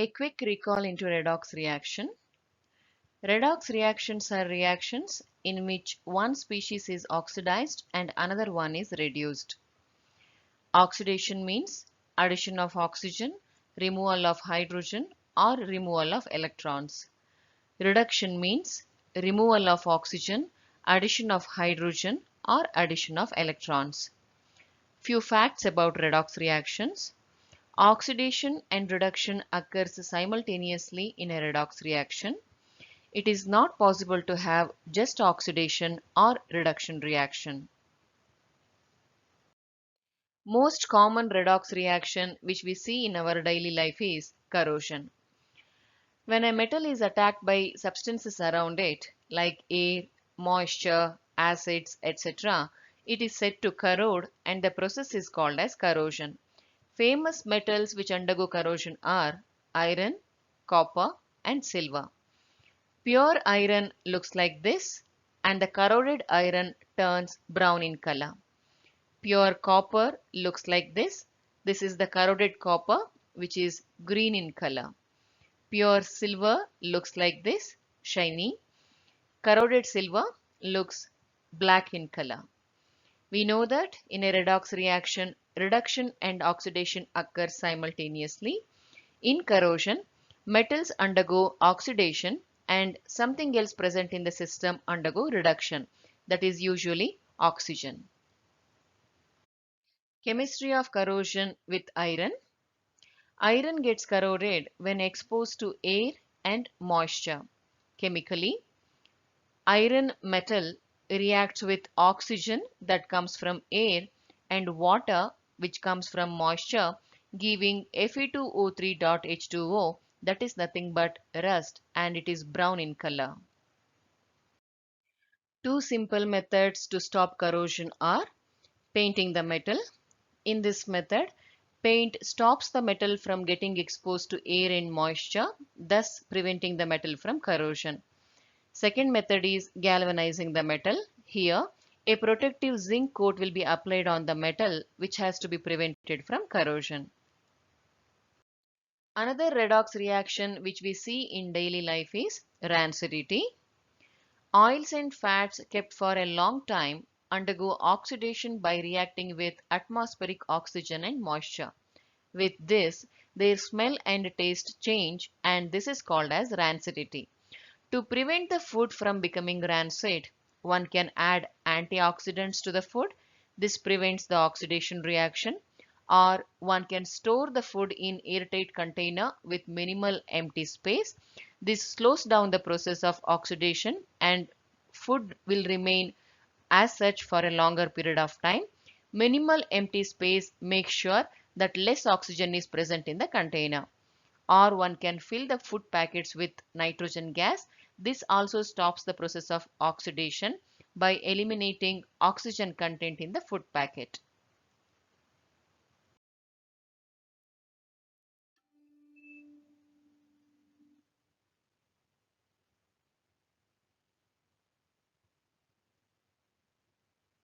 A quick recall into redox reaction. Redox reactions are reactions in which one species is oxidized and another one is reduced. Oxidation means addition of oxygen, removal of hydrogen, or removal of electrons. Reduction means removal of oxygen, addition of hydrogen, or addition of electrons. Few facts about redox reactions. Oxidation and reduction occurs simultaneously in a redox reaction. It is not possible to have just oxidation or reduction reaction. Most common redox reaction which we see in our daily life is corrosion. When a metal is attacked by substances around it, like air, moisture, acids, etc., it is said to corrode and the process is called as corrosion. Famous metals which undergo corrosion are iron, copper, and silver. Pure iron looks like this and the corroded iron turns brown in color. Pure copper looks like this. This is the corroded copper which is green in color. Pure silver looks like this, shiny. Corroded silver looks black in color. We know that in a redox reaction, reduction and oxidation occur simultaneously. In corrosion, metals undergo oxidation and something else present in the system undergo reduction, that is usually oxygen. Chemistry of corrosion with iron. Iron gets corroded when exposed to air and moisture. Chemically, iron metal reacts with oxygen that comes from air and water which comes from moisture, giving Fe2O3.H2O, that is nothing but rust, and it is brown in color. Two simple methods to stop corrosion are painting the metal. In this method, paint stops the metal from getting exposed to air and moisture, thus preventing the metal from corrosion. Second method is galvanizing the metal. Here, a protective zinc coat will be applied on the metal which has to be prevented from corrosion. Another redox reaction which we see in daily life is rancidity. Oils and fats kept for a long time undergo oxidation by reacting with atmospheric oxygen and moisture. With this, their smell and taste change, and this is called as rancidity. To prevent the food from becoming rancid, one can add antioxidants to the food. This prevents the oxidation reaction. Or one can store the food in airtight container with minimal empty space. This slows down the process of oxidation and food will remain as such for a longer period of time. Minimal empty space makes sure that less oxygen is present in the container. Or one can fill the food packets with nitrogen gas. This also stops the process of oxidation by eliminating oxygen content in the food packet.